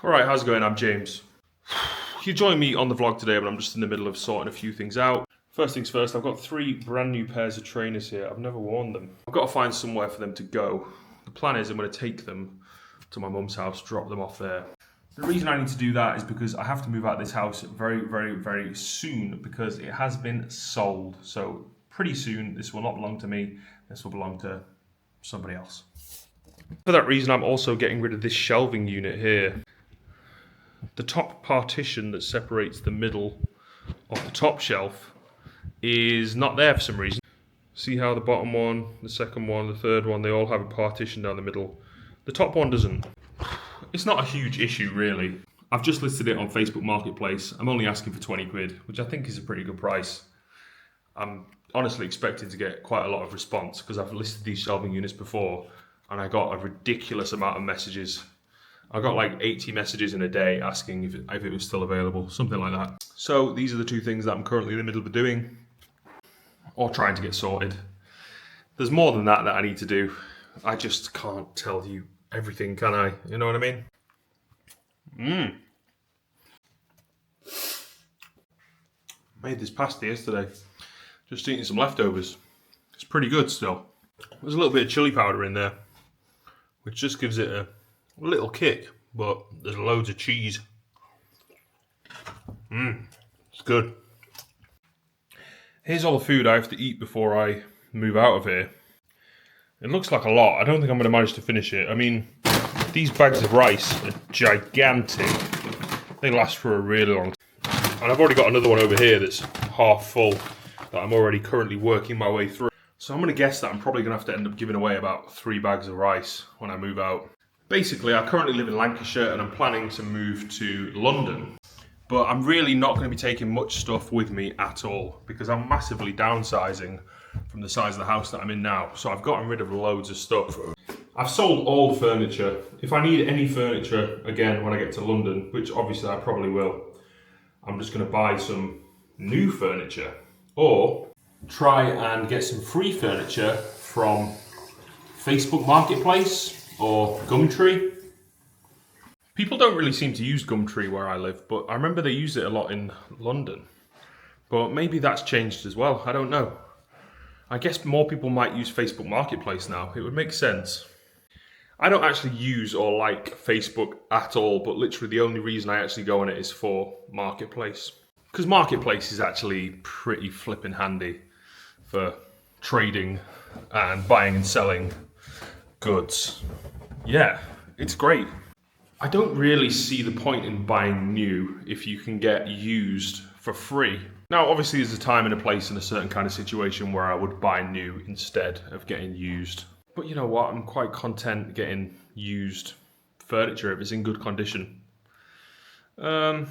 Alright, how's it going? I'm James. You join me on the vlog today, but I'm just in the middle of sorting a few things out. First things first, I've got 3 brand new pairs of trainers here. I've never worn them. I've got to find somewhere for them to go. The plan is I'm going to take them to my mum's house, drop them off there. The reason I need to do that is because I have to move out of this house very soon because it has been sold. So pretty soon, this will not belong to me. This will belong to somebody else. For that reason, I'm also getting rid of this shelving unit here. The top partition that separates the middle of the top shelf is not there for some reason. See how the bottom one, the second one, the third one, they all have a partition down the middle. The top one doesn't. It's not a huge issue really. I've just listed it on Facebook Marketplace. I'm only asking for 20 quid, which I think is a pretty good price. I'm honestly expecting to get quite a lot of response because I've listed these shelving units before and I got a ridiculous amount of messages. I got like 80 messages in a day asking if it was still available, something like that. So these are the 2 things that I'm currently in the middle of doing or trying to get sorted. There's more than that I need to do. I just can't tell you everything, can I? You know what I mean? Made this pasta yesterday. Just eating some leftovers. It's pretty good still. There's a little bit of chili powder in there, which just gives it a little kick, but there's loads of cheese. It's good. Here's all the food I have to eat before I move out of here. It looks like a lot. I don't think I'm going to manage to finish it. I mean, these bags of rice are gigantic. They last for a really long time. And I've already got another one over here that's half full that I'm already currently working my way through. So I'm going to guess that I'm probably going to have to end up giving away about 3 bags of rice when I move out. Basically, I currently live in Lancashire and I'm planning to move to London. But I'm really not going to be taking much stuff with me at all because I'm massively downsizing from the size of the house that I'm in now. So I've gotten rid of loads of stuff. I've sold all the furniture. If I need any furniture again when I get to London, which obviously I probably will, I'm just going to buy some new furniture or try and get some free furniture from Facebook Marketplace or Gumtree. People don't really seem to use Gumtree where I live, but I remember they use it a lot in London. But maybe that's changed as well, I don't know. I guess more people might use Facebook Marketplace now, it would make sense. I don't actually use or like Facebook at all, but literally the only reason I actually go on it is for Marketplace. Because Marketplace is actually pretty flippin' handy for trading and buying and selling goods. Yeah, it's great. I don't really see the point in buying new if you can get used for free. Now, obviously there's a time and a place in a certain kind of situation where I would buy new instead of getting used. But you know what, I'm quite content getting used furniture if it's in good condition. You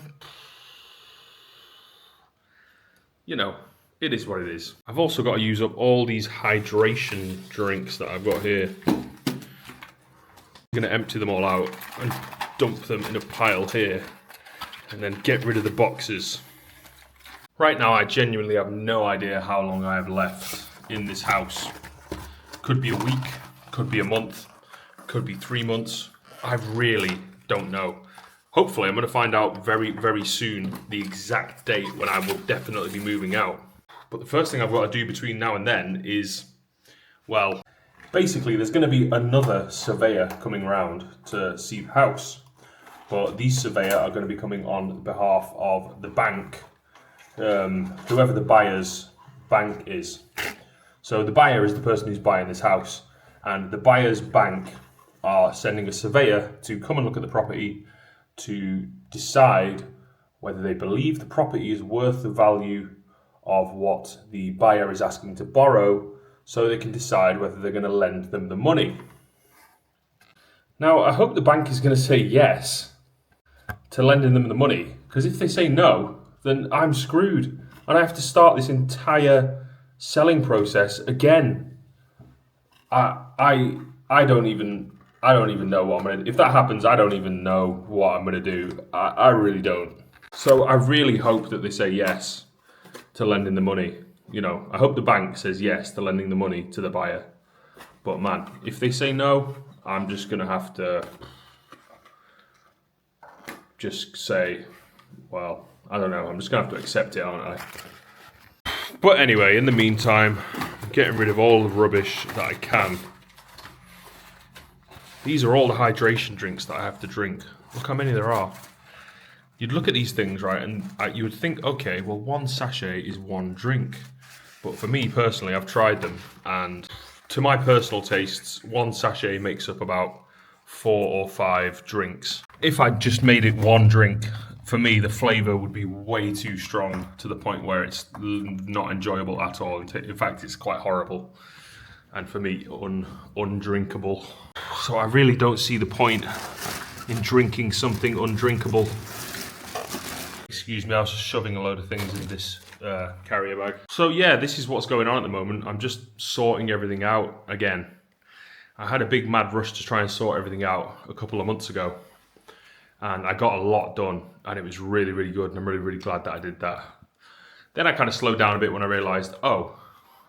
know, it is what it is. I've also got to use up all these hydration drinks that I've got here. I'm going to empty them all out and dump them in a pile here and then get rid of the boxes. Right now I genuinely have no idea how long I have left in this house. Could be a week, could be a month, could be 3 months. I really don't know. Hopefully I'm going to find out very soon the exact date when I will definitely be moving out. But the first thing I've got to do between now and then is, well, basically there's going to be another surveyor coming round to see the house. But these surveyor are going to be coming on behalf of the bank, whoever the buyer's bank is. So the buyer is the person who's buying this house, and the buyer's bank are sending a surveyor to come and look at the property to decide whether they believe the property is worth the value of what the buyer is asking to borrow, so they can decide whether they're going to lend them the money. Now, I hope the bank is going to say yes to lending them the money, because if they say no, then I'm screwed and I have to start this entire selling process again. I don't even know what I'm gonna do. If that happens, I don't even know what I'm gonna do. I really don't. So I really hope that they say yes to lending the money. You know, I hope the bank says yes to lending the money to the buyer. But man, if they say no, I'm just gonna have to just say, well, I don't know, I'm just going to have to accept it, aren't I? But anyway, in the meantime, I'm getting rid of all the rubbish that I can. These are all the hydration drinks that I have to drink. Look how many there are. You'd look at these things, right, and you would think, okay, well, one sachet is one drink. But for me personally, I've tried them, and to my personal tastes, one sachet makes up about 4 or 5 drinks. If I just made it one drink, for me, the flavour would be way too strong to the point where it's not enjoyable at all. In fact, it's quite horrible. And for me, undrinkable. So I really don't see the point in drinking something undrinkable. Excuse me, I was just shoving a load of things in this carrier bag. So yeah, this is what's going on at the moment. I'm just sorting everything out again. I had a big mad rush to try and sort everything out a couple of months ago. And I got a lot done, and it was really, really good, and I'm really, really glad that I did that. Then I kind of slowed down a bit when I realised, oh,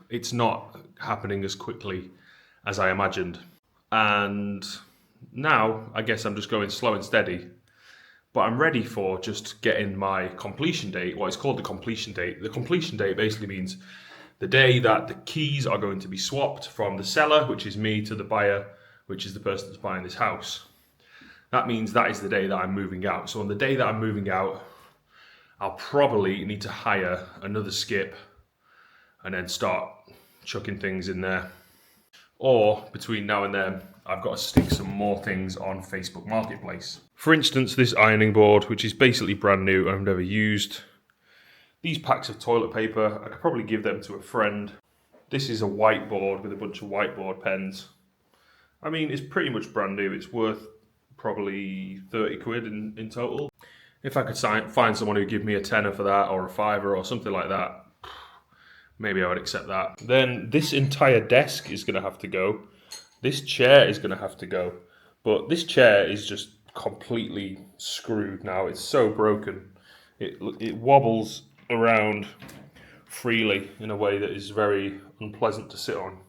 it's not happening as quickly as I imagined. And now, I guess I'm just going slow and steady. But I'm ready for just getting my completion date, what is called the completion date. The completion date basically means the day that the keys are going to be swapped from the seller, which is me, to the buyer, which is the person that's buying this house. That means that is the day that I'm moving out. So on the day that I'm moving out, I'll probably need to hire another skip and then start chucking things in there. Or between now and then, I've got to stick some more things on Facebook Marketplace. For instance, this ironing board, which is basically brand new and I've never used. These packs of toilet paper, I could probably give them to a friend. This is a whiteboard with a bunch of whiteboard pens. I mean, it's pretty much brand new. It's worth probably 30 quid in total. If I could find someone who'd give me a tenner for that, or a fiver or something like that, maybe I would accept that. Then this entire desk is going to have to go. This chair is going to have to go. But this chair is just completely screwed now. It's so broken. It wobbles around freely in a way that is very unpleasant to sit on.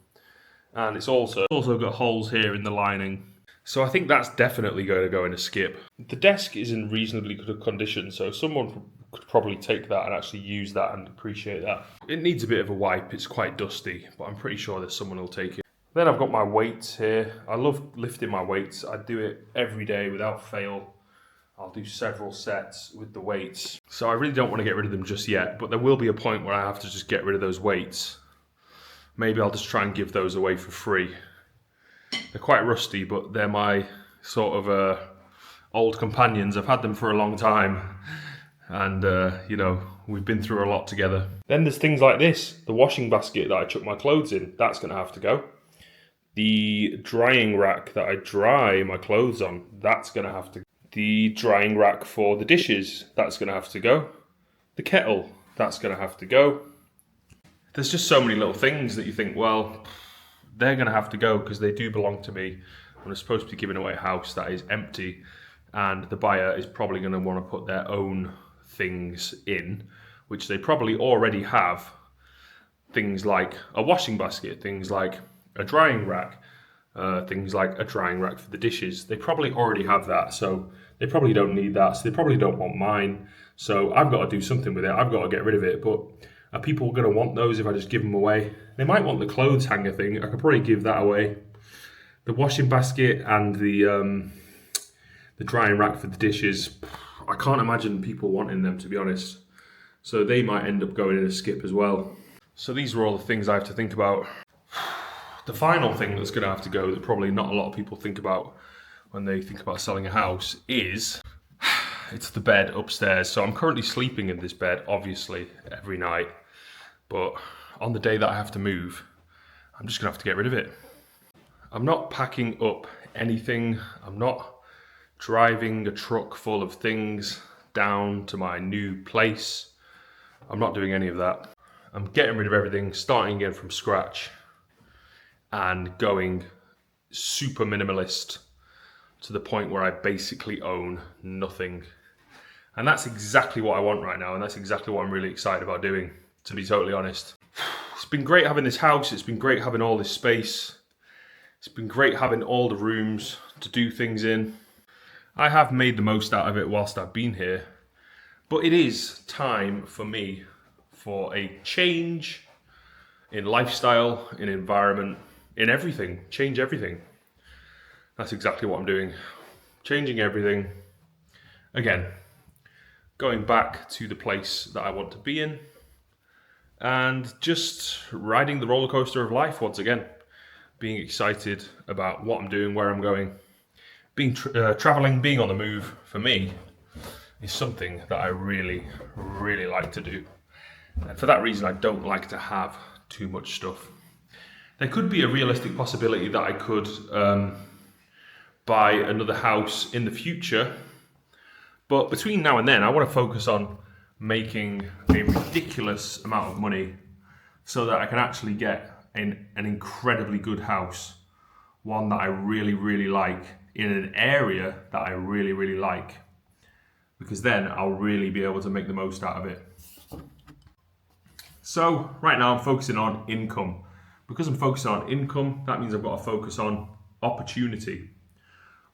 And it's also got holes here in the lining. So I think that's definitely going to go in a skip. The desk is in reasonably good condition, so someone could probably take that and actually use that and appreciate that. It needs a bit of a wipe, it's quite dusty, but I'm pretty sure that someone will take it. Then I've got my weights here. I love lifting my weights. I do it every day without fail. I'll do several sets with the weights. So I really don't want to get rid of them just yet, but there will be a point where I have to just get rid of those weights. Maybe I'll just try and give those away for free. They're quite rusty, but they're my sort of old companions. I've had them for a long time, and you know, we've been through a lot together. Then there's things like this, the washing basket that I chuck my clothes in, that's going to have to go. The drying rack that I dry my clothes on, that's going to have to go. The drying rack for the dishes, that's going to have to go. The kettle, that's going to have to go. There's just so many little things that you think, well, they're going to have to go because they do belong to me. I'm supposed to be giving away a house that is empty, and the buyer is probably going to want to put their own things in, which they probably already have. Things like a washing basket, things like a drying rack, things like a drying rack for the dishes. They probably already have that, so they probably don't need that, so they probably don't want mine. So I've got to do something with it. I've got to get rid of it, but are people going to want those if I just give them away? They might want the clothes hanger thing. I could probably give that away. The washing basket and the drying rack for the dishes, I can't imagine people wanting them, to be honest. So they might end up going in a skip as well. So these are all the things I have to think about. The final thing that's going to have to go that probably not a lot of people think about when they think about selling a house is it's the bed upstairs. So I'm currently sleeping in this bed, obviously, every night. But on the day that I have to move, I'm just going to have to get rid of it. I'm not packing up anything. I'm not driving a truck full of things down to my new place. I'm not doing any of that. I'm getting rid of everything, starting again from scratch, and going super minimalist to the point where I basically own nothing. And that's exactly what I want right now, and that's exactly what I'm really excited about doing, to be totally honest. It's been great having this house, it's been great having all this space, it's been great having all the rooms to do things in. I have made the most out of it whilst I've been here, but it is time for me for a change in lifestyle, in environment, in everything. Change everything. That's exactly what I'm doing. Changing everything. Again, going back to the place that I want to be in and just riding the roller coaster of life once again. Being excited about what I'm doing, where I'm going. Being traveling, being on the move, for me, is something that I really, really like to do. And for that reason, I don't like to have too much stuff. There could be a realistic possibility that I could buy another house in the future, but between now and then, I want to focus on making a ridiculous amount of money so that I can actually get an incredibly good house, one that I really, really like, in an area that I really, really like, because then I'll really be able to make the most out of it. So right now I'm focusing on income. Because I'm focusing on income, that means I've got to focus on opportunity.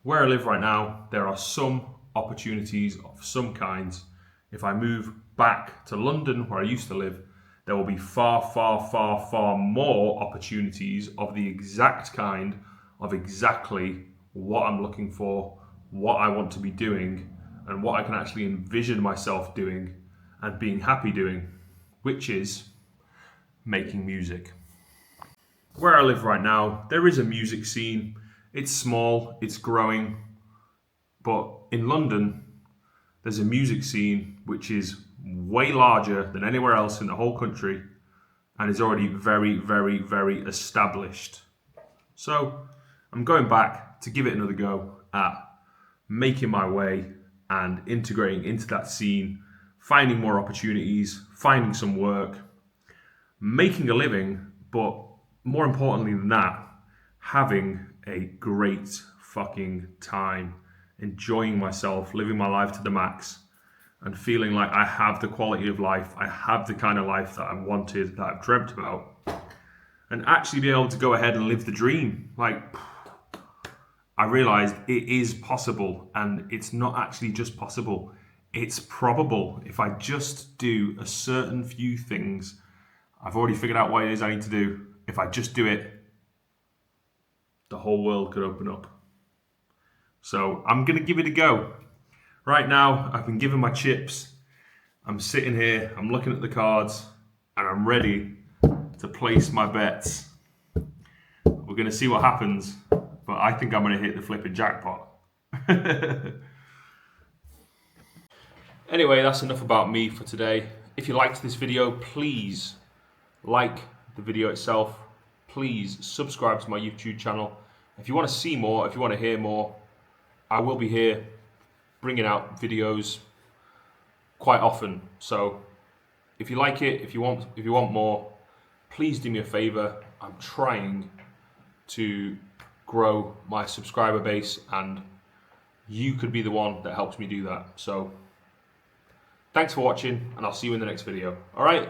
Where I live right now, there are some opportunities of some kinds. If I move back to London, where I used to live, there will be far, far, far, far more opportunities of the exact kind of exactly what I'm looking for, what I want to be doing, and what I can actually envision myself doing and being happy doing, which is making music. Where I live right now, there is a music scene. It's small, it's growing, but in London, there's a music scene which is way larger than anywhere else in the whole country and is already very, very, very established. So I'm going back to give it another go at making my way and integrating into that scene, finding more opportunities, finding some work, making a living, but more importantly than that, having a great fucking time, enjoying myself, living my life to the max, and feeling like I have the quality of life, I have the kind of life that I've wanted, that I've dreamt about, and actually be able to go ahead and live the dream. Like, I realized it is possible, and it's not actually just possible, it's probable. If I just do a certain few things, I've already figured out what it is I need to do. If I just do it, the whole world could open up. So I'm going to give it a go. Right now, I've been given my chips. I'm sitting here, I'm looking at the cards, and I'm ready to place my bets. We're going to see what happens, but I think I'm going to hit the flipping jackpot. Anyway, that's enough about me for today. If you liked this video, please like the video itself. Please subscribe to my YouTube channel. If you want to see more, if you want to hear more, I will be here bringing out videos quite often. So if you like it, if you want more, please do me a favor. I'm trying to grow my subscriber base, and you could be the one that helps me do that. So thanks for watching, and I'll see you in the next video. All right.